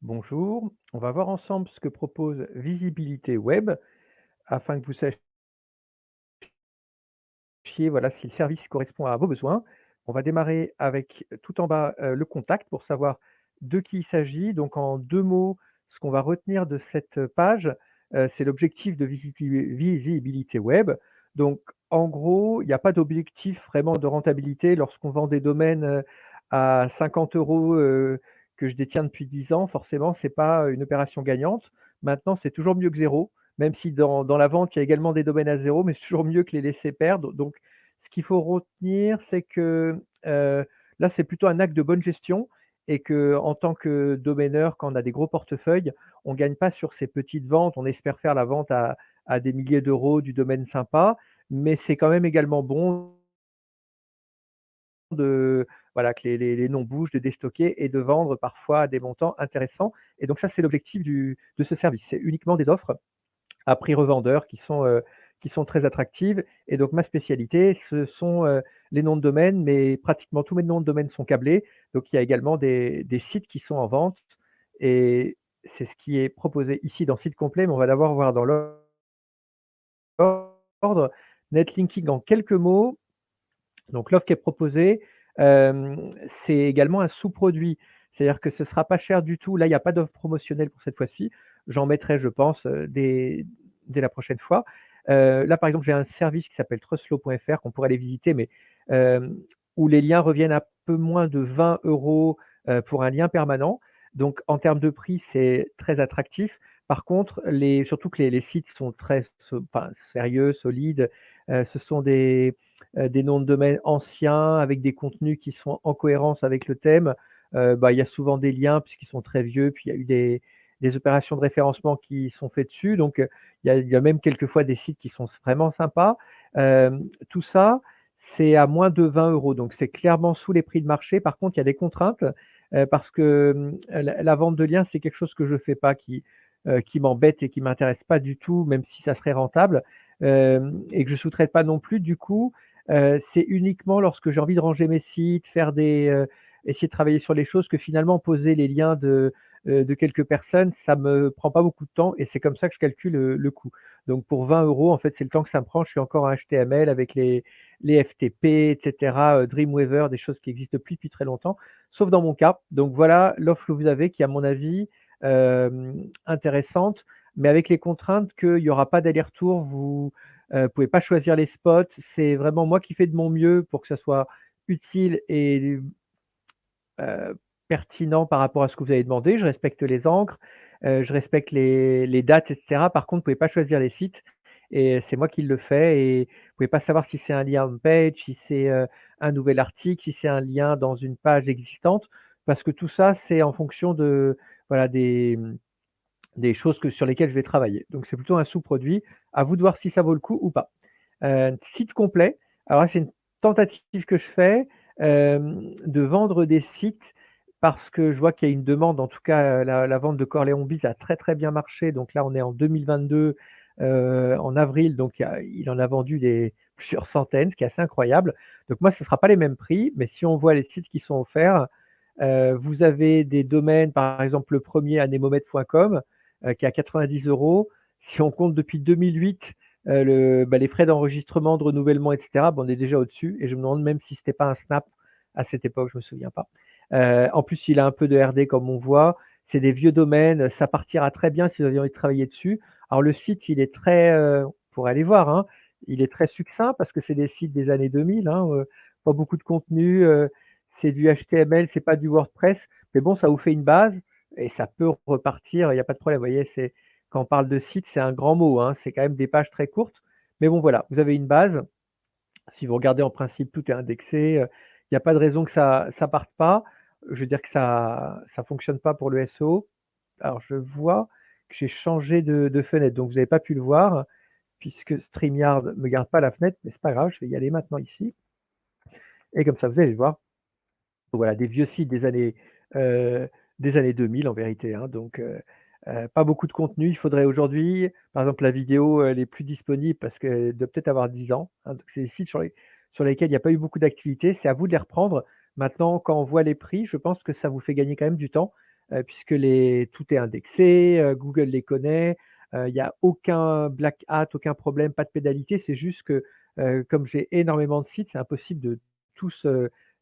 Bonjour, on va voir ensemble ce que propose Visibilité Web afin que vous sachiez voilà, si le service correspond à vos besoins. On va démarrer avec tout en bas le contact pour savoir de qui il s'agit. Donc en deux mots, ce qu'on va retenir de cette page, c'est l'objectif de Visibilité Web. Donc en gros, il n'y a pas d'objectif vraiment de rentabilité lorsqu'on vend des domaines à 50 euros que je détiens depuis 10 ans. Forcément, ce n'est pas une opération gagnante. Maintenant, c'est toujours mieux que zéro. Même si dans la vente, il y a également des domaines à zéro, mais c'est toujours mieux que les laisser perdre. Donc ce qu'il faut retenir, c'est que, là, c'est plutôt un acte de bonne gestion et qu'en tant que domaineur, quand on a des gros portefeuilles, on ne gagne pas sur ces petites ventes. On espère faire la vente à des milliers d'euros du domaine sympa, mais c'est quand même également bon de voilà, que les noms bougent, de déstocker et de vendre parfois à des montants intéressants et donc ça, c'est l'objectif de ce service. C'est uniquement des offres à prix revendeur qui sont très attractives et donc ma spécialité, ce sont, les noms de domaine, mais pratiquement tous mes noms de domaine sont câblés. Donc il y a également des sites qui sont en vente et c'est ce qui est proposé ici dans Site complet, mais on va d'abord voir dans l'ordre. Netlinking en quelques mots, donc l'offre qui est proposée, c'est également un sous-produit. C'est-à-dire que ce ne sera pas cher du tout. Là, il n'y a pas d'offre promotionnelle pour cette fois-ci. J'en mettrai, je pense, dès la prochaine fois. Là, par exemple, j'ai un service qui s'appelle trustlaw.fr qu'on pourrait aller visiter, mais hem, où les liens reviennent à peu moins de 20 € pour un lien permanent. Donc en termes de prix, c'est très attractif. Par contre, surtout que les sites sont très enfin, sérieux, solides. Ce sont des noms de domaine anciens avec des contenus qui sont en cohérence avec le thème. Bah, il y a souvent des liens puisqu'ils sont très vieux, puis il y a eu des opérations de référencement qui sont faites dessus, donc il y a même quelquefois des sites qui sont vraiment sympas. Tout ça, c'est à moins de 20 €, donc c'est clairement sous les prix de marché. Par contre, il y a des contraintes, parce que, la vente de liens, c'est quelque chose que je fais pas, qui m'embête et qui m'intéresse pas du tout, même si ça serait rentable, et que je sous-traite pas non plus. Du coup, c'est uniquement lorsque j'ai envie de ranger mes sites, essayer de travailler sur les choses que finalement poser les liens de quelques personnes, ça me prend pas beaucoup de temps et c'est comme ça que je calcule, le coût. Donc pour 20 €, en fait, c'est le temps que ça me prend. Je suis encore en HTML avec les FTP et cetera, Dreamweaver, des choses qui existent depuis très longtemps, sauf dans mon cas. Donc voilà l'offre que vous avez qui, à mon avis, intéressante, mais avec les contraintes qu'il y aura pas d'aller-retour. Vous pouvez pas choisir les spots. C'est vraiment moi qui fais de mon mieux pour que ça soit utile et heu, pertinent par rapport à ce que vous avez demandé. Je respecte les encres, je respecte les dates et cetera. Par contre, vous pouvez pas choisir les sites et c'est moi qui le fais et vous pouvez pas savoir si c'est un lien home page, si c'est, un nouvel article, si c'est un lien dans une page existante, parce que tout ça, c'est en fonction de voilà, des choses sur lesquelles je vais travailler. Donc c'est plutôt un sous-produit. À vous de voir si ça vaut le coup ou pas. Site complet. Alors là, c'est une tentative que je fais, de vendre des sites parce que je vois qu'il y a une demande. En tout cas, la vente de Corleon Beat a très, très bien marché. Donc là, on est en 2022, en avril, donc il en a vendu plusieurs centaines, ce qui est assez incroyable. Donc moi, ce ne sera pas les mêmes prix, mais si on voit les sites qui sont offerts, vous avez des domaines, par exemple, le premier anemomed.com, qui est à 90 €. Si on compte depuis 2008, les frais d'enregistrement, de renouvellement et cetera, on est déjà au-dessus et je me demande même si c'était pas un Snap à cette époque, je me souviens pas. En plus, il a un peu de RD comme on voit. C'est des vieux domaines, ça partira très bien si vous aviez envie de travailler dessus. Alors le site, il est très, on pourrait aller voir, hein, il est très succinct parce que c'est des sites des années 2000, hein, pas beaucoup de contenu, c'est du HTML, c'est pas du WordPress, mais bon, ça vous fait une base et ça peut repartir, il y a pas de problème. Vous voyez, quand on parle de site, c'est un grand mot, hein, c'est quand même des pages très courtes, mais bon voilà, vous avez une base. Si vous regardez en principe, tout est indexé, il y a pas de raison que ça parte pas. Je veux dire que ça fonctionne pas pour le SEO. Alors je vois que j'ai changé de fenêtre, donc vous avez pas pu le voir puisque StreamYard me garde pas la fenêtre, mais c'est pas grave, je vais y aller maintenant ici et comme ça vous allez le voir. Voilà, des vieux sites heu, des années 2000 en vérité, hein, donc pas beaucoup de contenu. Il faudrait aujourd'hui par exemple, la vidéo, elle est plus disponible parce qu'elle doit peut-être avoir 10 ans, hein, donc c'est des sites sur lesquels il n'y a pas eu beaucoup d'activité. C'est à vous de les reprendre. Maintenant, quand on voit les prix, je pense que ça vous fait gagner quand même du temps. puisque tout est indexé, Google les connaît, il y a aucun black hat, aucun problème, pas de pénalité. C'est juste que, comme j'ai énormément de sites, c'est impossible de tous,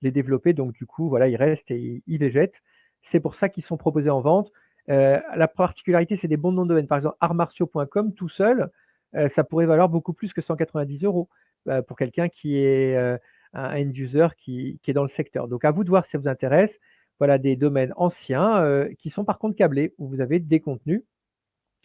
les développer, donc du coup, voilà, ils restent et ils les jettent. C'est pour ça qu'ils sont proposés en vente. La particularité, c'est des bons noms de domaine. Par exemple, artsmartiaux.com tout seul, ça pourrait valoir beaucoup plus que 190 €, pour quelqu'un qui est, un end user qui est dans le secteur. Donc à vous de voir si ça vous intéresse. Voilà des domaines anciens, qui sont par contre câblés, où vous avez des contenus.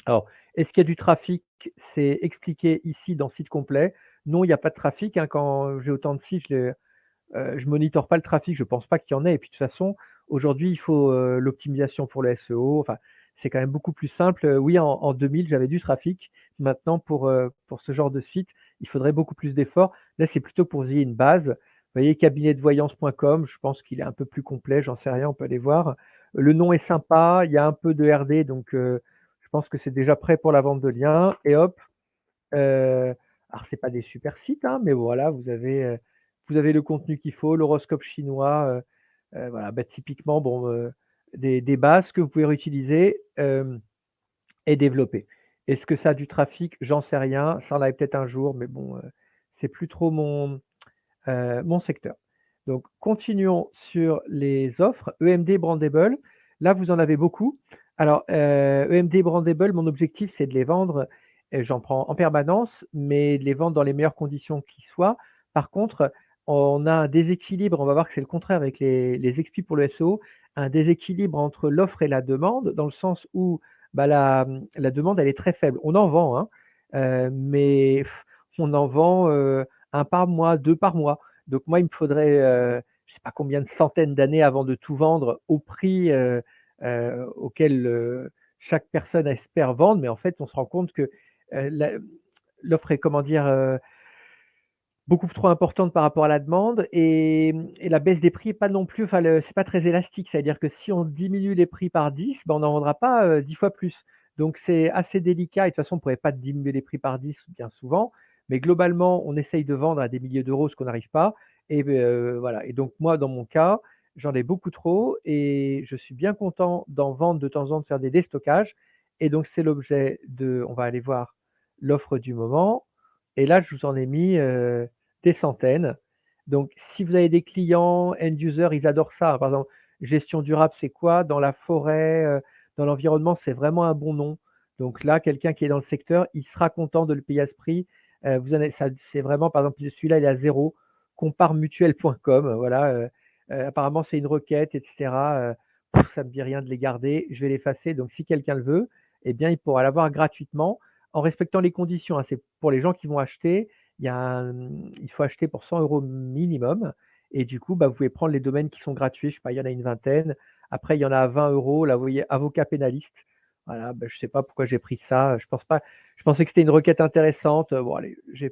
Alors, est-ce qu'il y a du trafic? C'est expliqué ici dans site complet. Non, il y a pas de trafic, hein. Quand j'ai autant de sites, je monitore pas le trafic, je pense pas qu'il y en ait et puis de toute façon, aujourd'hui, il faut, l'optimisation pour le SEO, enfin, c'est quand même beaucoup plus simple. Oui, en 2000, j'avais du trafic. Maintenant pour ce genre de site, il faudrait beaucoup plus d'efforts. Là, c'est plutôt pour vous ayez une base. Vous voyez cabinetdevoyance.com, je pense qu'il est un peu plus complet, j'en sais rien, on peut aller voir. Le nom est sympa, il y a un peu de RD donc je pense que c'est déjà prêt pour la vente de liens et hop, alors c'est pas des super sites, hein, mais voilà, vous avez le contenu qu'il faut, l'horoscope chinois, voilà, bah, typiquement, bon, des bases que vous pouvez réutiliser, et développer. Est-ce que ça a du trafic? J'en sais rien, ça en avait peut-être un jour, mais bon, c'est plus trop mon secteur. Donc continuons sur les offres. EMD Brandable, là vous en avez beaucoup. Alors, EMD Brandable, mon objectif c'est de les vendre, j'en prends en permanence, mais de les vendre dans les meilleures conditions qui soient. Par contre, on a un déséquilibre, on va voir que c'est le contraire avec les expi pour le SEO, un déséquilibre entre l'offre et la demande, dans le sens où, bah, la demande elle est très faible. On en vend, hein, mais on en vend, 1 par mois, 2 par mois. Donc moi, il me faudrait, je sais pas combien de centaines d'années avant de tout vendre au prix, auquel, chaque personne espère vendre. Mais en fait, on se rend compte que, la l'offre est, comment dire, beaucoup trop importante par rapport à la demande et la baisse des prix est pas non plus enfin c'est pas très élastique. C'est-à-dire que si on diminue les prix par 10, ben, on n'en vendra pas, 10 fois plus. Donc c'est assez délicat et de toute façon on pourrait pas diminuer les prix par 10 bien souvent, mais globalement, on essaye de vendre à des milliers d'euros ce qu'on n'arrive pas et voilà et donc moi dans mon cas, j'en ai beaucoup trop et je suis bien content d'en vendre de temps en temps, de faire des déstockages et donc c'est l'objet de on va aller voir l'offre du moment et là je vous en ai mis, des centaines. Donc, si vous avez des clients end user, ils adorent ça. Par exemple, gestion durable, c'est quoi? Dans la forêt, dans l'environnement, c'est vraiment un bon nom. Donc là, quelqu'un qui est dans le secteur, il sera content de le payer à ce prix. Vous en avez ça c'est vraiment par exemple, celui-là, il est à 0. Comparemutuel.com, voilà, apparemment, c'est une requête et cetera, ça me dit rien de les garder, je vais l'effacer. Donc si quelqu'un le veut, eh bien, il pourra l'avoir gratuitement en respectant les conditions, hein. C'est pour les gens qui vont acheter, il faut acheter pour 100 € minimum et du coup, bah, vous pouvez prendre les domaines qui sont gratuits, je sais pas, il y en a une vingtaine. Après, il y en a à 20 €, là, vous voyez, avocat pénaliste. Voilà, bah, je sais pas pourquoi j'ai pris ça, je pensais que c'était une requête intéressante, bon allez, je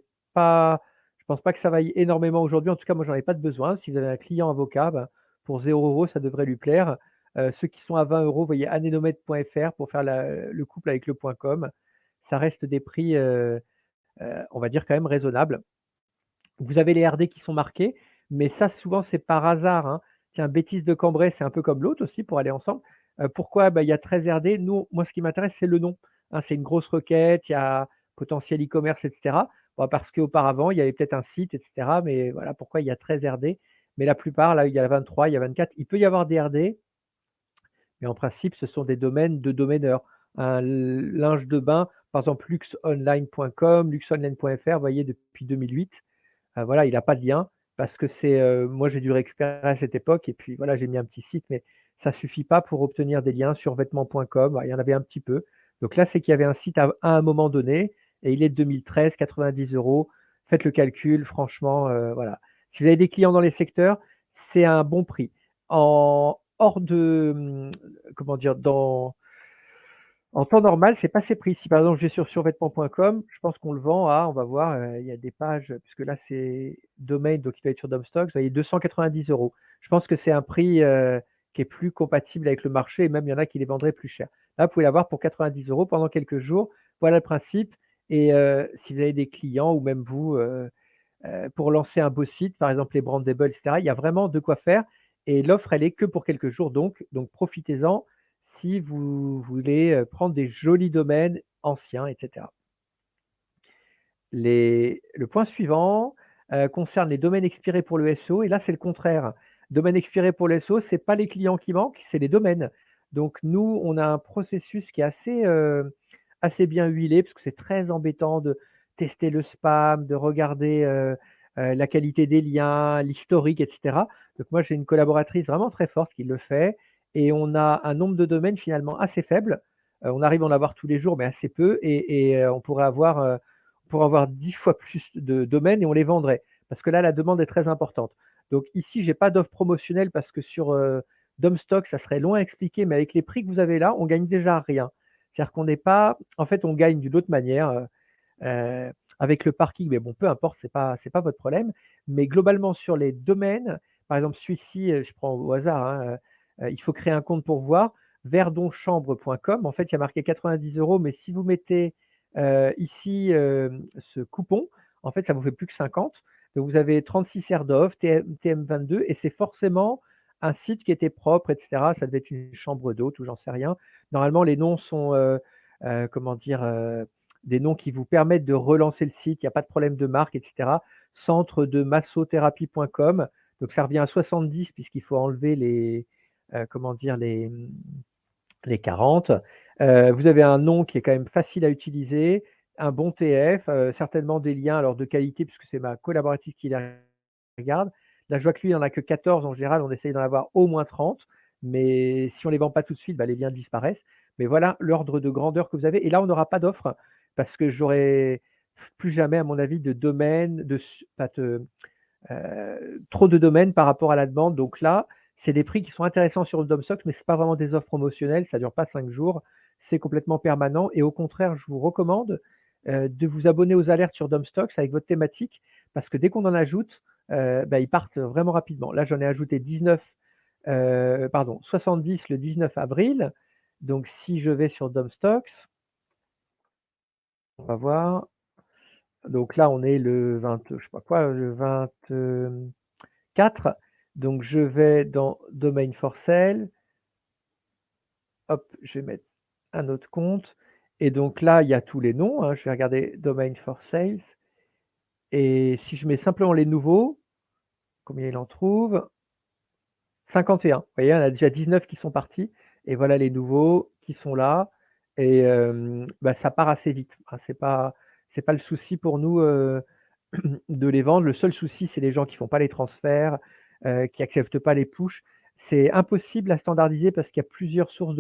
pense pas que ça vaille énormément aujourd'hui. En tout cas, moi, j'en ai pas de besoin. Si vous avez un client avocat, ben, pour 0 €, ça devrait lui plaire. Ceux qui sont à 20 €, vous voyez anénomètre.fr pour faire le couple avec le .com. Ça reste des prix, on va dire quand même raisonnables. Vous avez les RD qui sont marqués, mais ça souvent c'est par hasard, hein. Tiens, bêtise de Cambrai, c'est un peu comme l'autre aussi pour aller ensemble. Pourquoi? Bah, il y a 13 RD. Nous, moi ce qui m'intéresse, c'est le nom, hein. C'est une grosse requête, il y a potentiel e-commerce et cetera. Bah, parce qu'auparavant, il y avait peut-être un site et cetera, mais voilà pourquoi il y a 13 RD. Mais la plupart, là, il y a 23, il y a 24. Il peut y avoir des RD, mais en principe, ce sont des domaines de domaineurs. Un linge de bain, par exemple luxonline.com, luxonline.fr, vous voyez depuis 2008. Voilà, il a pas de lien parce que c'est, moi j'ai dû le récupérer à cette époque et puis voilà, j'ai mis un petit site, mais ça suffit pas pour obtenir des liens sur vêtements.com. Bah, il y en avait un petit peu. Donc là, c'est qu'il y avait un site à un moment donné et il est de 2013, 90 €. Faites le calcul, franchement, voilà. Si vous avez des clients dans les secteurs, c'est un bon prix. En hors de, comment dire? En temps normal, c'est pas ces prix. Si par exemple je vais sur survêtements.com, je pense qu'on le vend à, on va voir, il y a des pages, puisque là c'est domaine, donc il doit être sur Domstock, vous voyez 290 €. Je pense que c'est un prix, qui est plus compatible avec le marché et même il y en a qui les vendraient plus cher. Là, vous pouvez l'avoir pour 90 € pendant quelques jours. Voilà le principe et si vous avez des clients ou même vous, pour lancer un beau site, par exemple les Brandable et cetera, il y a vraiment de quoi faire et l'offre elle est que pour quelques jours donc profitez-en. si vous voulez, prendre des jolis domaines anciens et cetera. Le point suivant, concerne les domaines expirés pour le SEO et là, c'est le contraire. Domaines expirés pour le SEO, c'est pas les clients qui manquent, c'est les domaines. Donc nous, on a un processus qui est assez bien huilé parce que c'est très embêtant de tester le spam, de regarder, la qualité des liens, l'historique et cetera. Donc moi, j'ai une collaboratrice vraiment très forte qui le fait et on a un nombre de domaines finalement assez faible. On arrive à en avoir tous les jours, mais assez peu et on pourrait avoir, pour avoir 10 fois plus de domaines et on les vendrait. Parce que là, la demande est très importante. Donc ici, j'ai pas d'offre promotionnelle parce que sur Domstock, ça serait long à expliquer, mais avec les prix que vous avez là, on gagne déjà rien. C'est-à-dire qu'on n'est pas, en fait, on gagne d'une autre manière avec le parking, mais bon, peu importe, c'est pas votre problème. Mais globalement, sur les domaines, par exemple, celui-ci, je prends au hasard, hein, il faut créer un compte pour voir. Verdonchambre.com, en fait, il y a marqué 90 euros, mais si vous mettez ici ce coupon, en fait, ça vous fait plus que 50. Donc, vous avez 36 aires d'offre, TM22, et c'est forcément un site qui était propre, etc. Ça devait être une chambre d'hôte ou j'en sais rien. Normalement, les noms sont, comment dire, des noms qui vous permettent de relancer le site, il n'y a pas de problème de marque, etc. Centre de massothérapie.com, donc ça revient à 70 puisqu'il faut enlever comment dire, les 40. Vous avez un nom qui est quand même facile à utiliser, un bon TF, certainement des liens alors de qualité puisque c'est ma collaboratrice qui les regarde. Là, je vois que lui, il n'en a que 14 en général, on essaye d'en avoir au moins 30, mais si on ne les vend pas tout de suite, bah, les liens disparaissent. Mais voilà l'ordre de grandeur que vous avez. Et là, on n'aura pas d'offre parce que j'aurai plus jamais, à mon avis, de domaine, trop de domaines par rapport à la demande. Donc là, c'est des prix qui sont intéressants sur le Domstock, mais ce n'est pas vraiment des offres promotionnelles, ça ne dure pas 5 jours, c'est complètement permanent. Et au contraire, je vous recommande de vous abonner aux alertes sur Domstock avec votre thématique, parce que dès qu'on en ajoute, bah, ils partent vraiment rapidement. Là, j'en ai ajouté 19, pardon, 70 le 19 avril. Donc si je vais sur Domstocks, on va voir. Donc là, on est le 20, je sais pas quoi, le 24. Donc je vais dans Domain for Sale. Hop, je vais mettre un autre compte. Et donc là, il y a tous les noms, hein. Je vais regarder Domain for Sales. Et si je mets simplement les nouveaux, combien il en trouve? 51. Vous voyez, on a déjà 19 qui sont partis. Et voilà les nouveaux qui sont là. Et bah, ça part assez vite, hein. C'est pas le souci pour nous de les vendre. Le seul souci, c'est les gens qui font pas les transferts, qui acceptent pas les push. C'est impossible à standardiser parce qu'il y a plusieurs sources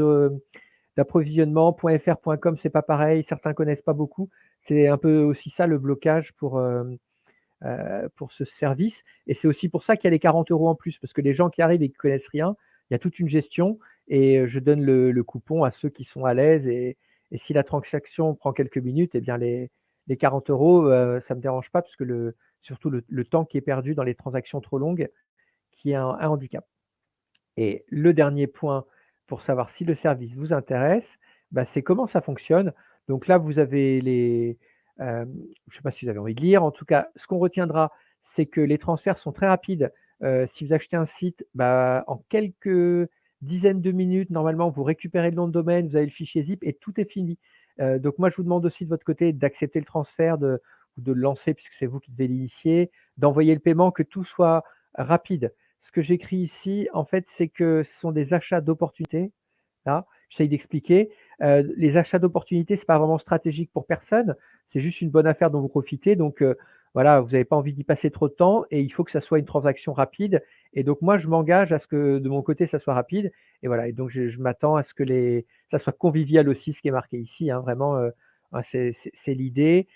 d'approvisionnement. .fr, .com, c'est pas pareil. Certains connaissent pas beaucoup. C'est un peu aussi ça le blocage pour ce service. Et c'est aussi pour ça qu'il y a les 40 euros en plus, parce que les gens qui arrivent et qui connaissent rien, il y a toute une gestion et je donne le coupon à ceux qui sont à l'aise et si la transaction prend quelques minutes, eh bien les 40 euros, ça me dérange pas parce que surtout le temps qui est perdu dans les transactions trop longues, qui est un handicap. Et le dernier point pour savoir si le service vous intéresse, bah, c'est comment ça fonctionne. Donc là, vous avez je ne sais pas si vous avez envie de lire. En tout cas, ce qu'on retiendra, c'est que les transferts sont très rapides. Si vous achetez un site, bah, en quelques dizaines de minutes, normalement, vous récupérez le nom de domaine, vous avez le fichier zip et tout est fini. Donc moi, je vous demande aussi de votre côté d'accepter le transfert, ou de le lancer puisque c'est vous qui devez l'initier, d'envoyer le paiement, que tout soit rapide. Ce que j'écris ici, en fait, c'est que ce sont des achats d'opportunités. Là, j'essaye d'expliquer. Les achats d'opportunités, c'est pas vraiment stratégique pour personne. C'est juste une bonne affaire dont vous profitez. Donc, voilà, vous n'avez pas envie d'y passer trop de temps et il faut que ça soit une transaction rapide. Et donc, moi, je m'engage à ce que de mon côté, ça soit rapide. Et voilà. Et donc, je m'attends à ce que ça soit convivial aussi, ce qui est marqué ici, hein, vraiment, hein, c'est l'idée.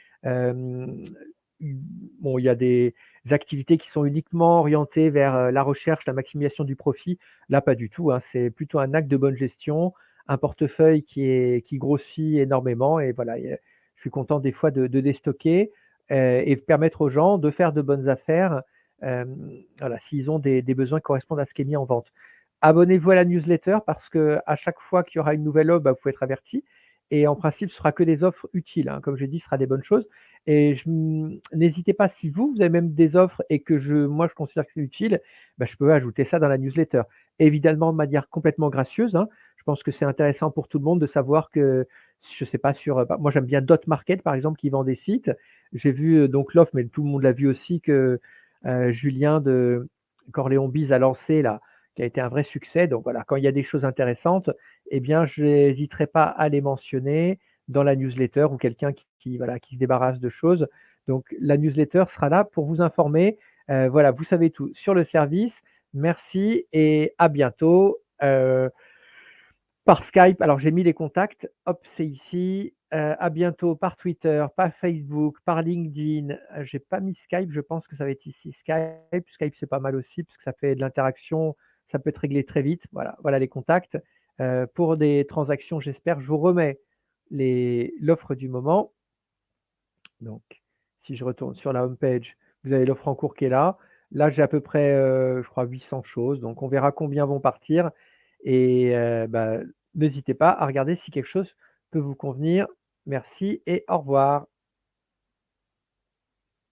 Bon, il y a des activités qui sont uniquement orientées vers la recherche, la maximisation du profit. Là, pas du tout, hein. C'est plutôt un acte de bonne gestion, un portefeuille qui grossit énormément. Et voilà, je suis content des fois de déstocker et de permettre aux gens de faire de bonnes affaires, voilà, s'ils ont des besoins qui correspondent à ce qui est mis en vente. Abonnez-vous à la newsletter parce que à chaque fois qu'il y aura une nouvelle offre, bah, vous pouvez être averti. Et en principe, ce sera que des offres utiles, hein. Comme je l'ai dit, ce sera des bonnes choses. Et n'hésitez pas, si vous avez même des offres et que moi je considère que c'est utile, bah, je peux ajouter ça dans la newsletter. Évidemment, de manière complètement gracieuse, hein. Je pense que c'est intéressant pour tout le monde de savoir que, je sais pas sur, bah, moi j'aime bien Dotmarket par exemple qui vend des sites. J'ai vu, donc l'offre, mais tout le monde l'a vu aussi que, Julien de Corléon Biz a lancé là, qui a été un vrai succès. Donc voilà, quand il y a des choses intéressantes, eh bien je n'hésiterai pas à les mentionner dans la newsletter ou quelqu'un qui voilà, qui se débarrasse de choses. Donc la newsletter sera là pour vous informer. Voilà, vous savez tout sur le service. Merci et à bientôt, par Skype. Alors j'ai mis les contacts, hop, c'est ici. À bientôt par Twitter, par Facebook, par LinkedIn. J'ai pas mis Skype, je pense que ça va être ici Skype. Skype, c'est pas mal aussi parce que ça fait de l'interaction, ça peut être réglé très vite. Voilà, voilà les contacts. Pour des transactions, j'espère. Je vous remets l'offre du moment. Donc, si je retourne sur la home page, vous avez l'offre en cours qui est là. Là, j'ai à peu près, je crois 800 choses, donc on verra combien vont partir et bah, n'hésitez pas à regarder si quelque chose peut vous convenir. Merci et au revoir.